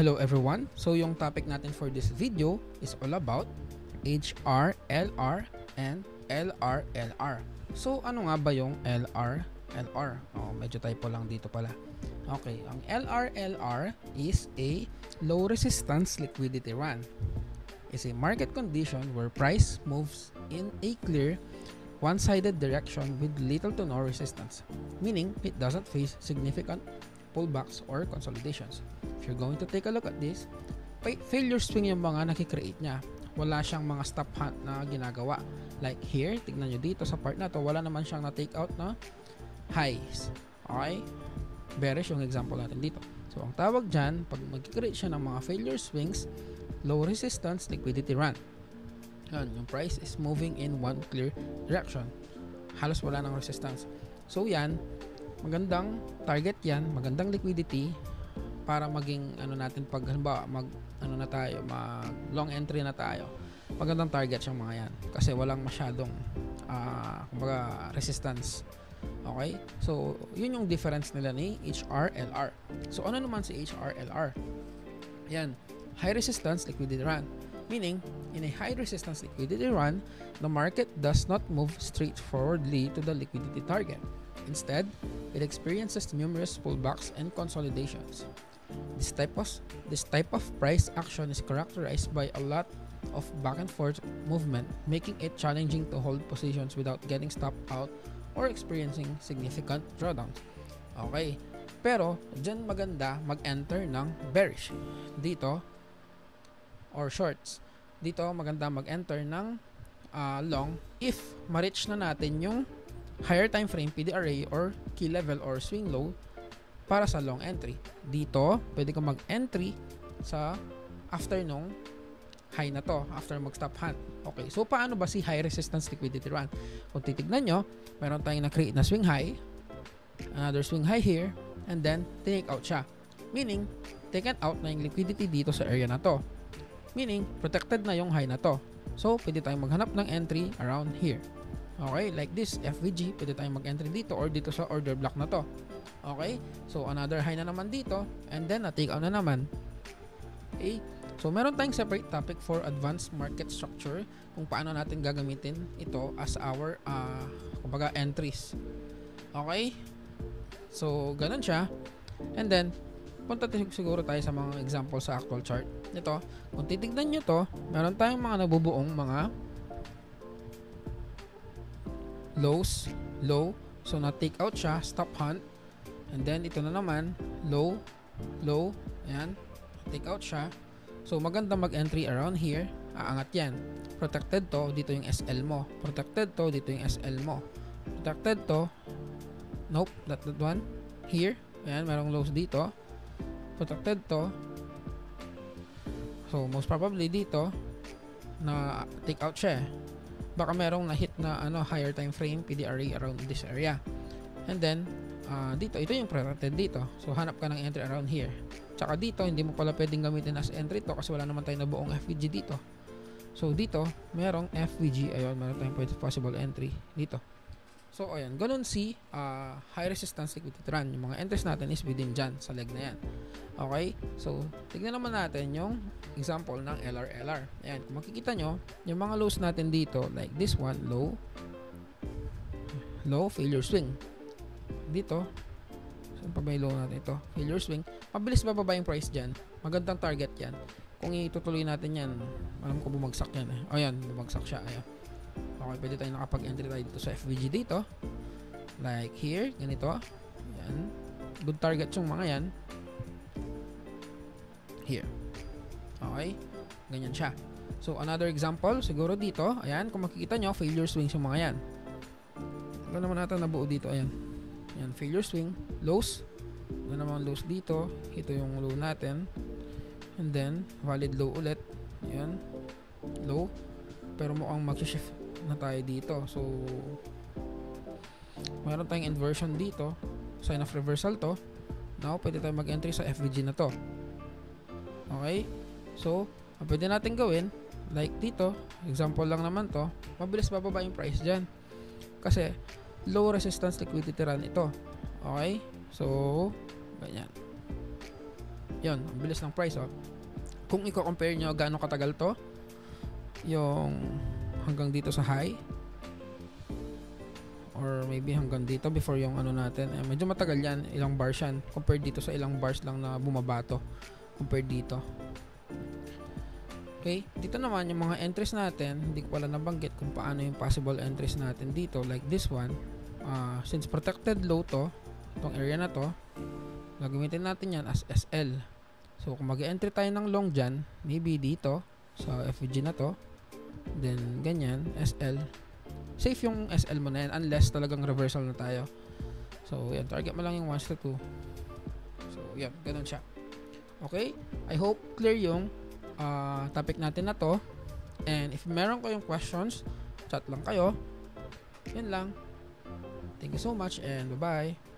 Hello everyone! So yung topic natin for this video is all about HR, LR, and LR. So ano nga ba yung LR? Oh, medyo typo lang dito pala. Okay, ang LR is a low resistance liquidity run. It's a market condition where price moves in a clear one-sided direction with little to no resistance, meaning it doesn't face significant pullbacks or consolidations. If you're going to take a look at this, failure swing yung mga nakikreate niya. Wala siyang mga stop hunt na ginagawa. Like here, tignan nyo dito sa part na to, wala naman siyang na-take out na highs. Okay? Bearish yung example natin dito. So, ang tawag dyan, pag mag-create siya ng mga failure swings, low resistance liquidity run. Yan, yung price is moving in one clear direction. Halos wala ng resistance. So, yan, magandang target yan, magandang liquidity para maging natin pag halimbawa mag long entry na tayo. Magandang target yung mga yan kasi walang masyadong kumbaga resistance. Okay? So, yun yung difference nila ni HRLR. So, ano naman si HRLR? Yan, high resistance liquidity run. Meaning, in a high resistance liquidity run, the market does not move straightforwardly to the liquidity target. Instead, it experiences numerous pullbacks and consolidations. This type of price action is characterized by a lot of back and forth movement, making it challenging to hold positions without getting stopped out or experiencing significant drawdowns. Okay, pero dyan maganda mag-enter ng bearish dito or shorts. Dito maganda mag-enter ng long if ma-reach na natin yung higher time frame PDRA or key level or swing low para sa long entry. Dito, pwede ka mag-entry sa after nung high na to, after mag-stop hunt. Okay, so paano ba si high resistance liquidity run? Kung titignan nyo, meron tayong na-create na swing high, another swing high here, and then take out siya. Meaning, taken out na yung liquidity dito sa area na to. Meaning, protected na yung high na to. So, pwede tayong maghanap ng entry around here. Okay, like this, FVG, pwede tayong mag-entry dito or dito sa order block na to. Okay, so another high na naman dito, and then na-take out na naman. Okay, so meron tayong separate topic for advanced market structure kung paano natin gagamitin ito as our, kumbaga, entries. Okay, so ganun siya. And then, punta siguro tayo sa mga example sa actual chart. Ito, kung titignan nyo to, meron tayong mga nabubuong mga lows, low, so na-take out siya, stop hunt, and then ito na naman, low, low, ayan, take out siya. So maganda mag-entry around here, aangat yan. Protected to, dito yung SL mo. Protected to, dito yung SL mo. Protected to, nope, that one, here, ayan, merong lows dito. Protected to, so most probably dito, na take out siya. Baka merong na-hit na higher time frame PDRA around this area. And then, dito, ito yung protected dito. So, hanap ka ng entry around here. Tsaka dito, hindi mo pala pwedeng gamitin as entry to kasi wala naman tayong nabuong FVG dito. So, dito, merong FVG. Ayun, meron tayong possible entry dito. So, ayan. Ganun si high resistance liquidity run. Yung mga entries natin is within dyan, sa leg na yan. Okay? So, tignan naman natin yung example ng LR. Ayan. Kung makikita nyo, yung mga lows natin dito, like this one, low, failure swing. Dito, saan pa ba yung low natin ito? Failure swing. Mabilis bababa yung price dyan. Magandang target yan. Kung itutuloy natin yan, alam ko bumagsak yan eh. Ayan, bumagsak siya. Ayan. Okay, pwede tayo nakapag-entry tayo dito sa FVG dito. Like here, ganito. Ayan. Good target yung mga yan. Here. Okay. Ganyan siya. So, another example, siguro dito. Ayan, kung makikita nyo, failure swings yung mga yan. Ito naman natin nabuo dito. Ayan. Ayan, failure swing. Lows. Ito naman lows dito. Ito yung low natin. And then, valid low ulit. Ayan. Low. Pero mukhang mag-shift na tayo dito. So, mayroon tayong inversion dito. Sign of reversal to. Now, pwede tayong mag-entry sa FVG na to. Okay? So, ang pwede natin gawin, like dito, example lang naman to, mabilis bababa yung price dyan. Kasi, low resistance liquidity run ito. Okay? So, ganyan. Yun, ang bilis ng price, oh. Kung i-compare nyo gaano katagal to, yung hanggang dito sa high, or maybe hanggang dito before yung ano natin, medyo matagal yan, ilang bars yan compared dito sa ilang bars lang na bumaba to compared dito. Okay, dito naman yung mga entries natin, hindi ko pala nabanggit kung paano yung possible entries natin dito, like this one. Since protected low to, itong area na to, gagamitin natin yan as SL. So kung mag-entry tayo ng long dyan, maybe dito sa FVG na to, then ganyan, SL. Safe yung SL mo na yan unless talagang reversal na tayo. So yan, target mo lang yung 1 to 2. So yan, ganun siya. Okay, I hope clear yung topic natin na to. And if meron kayong questions, chat lang kayo. Yan lang. Thank you so much and bye-bye.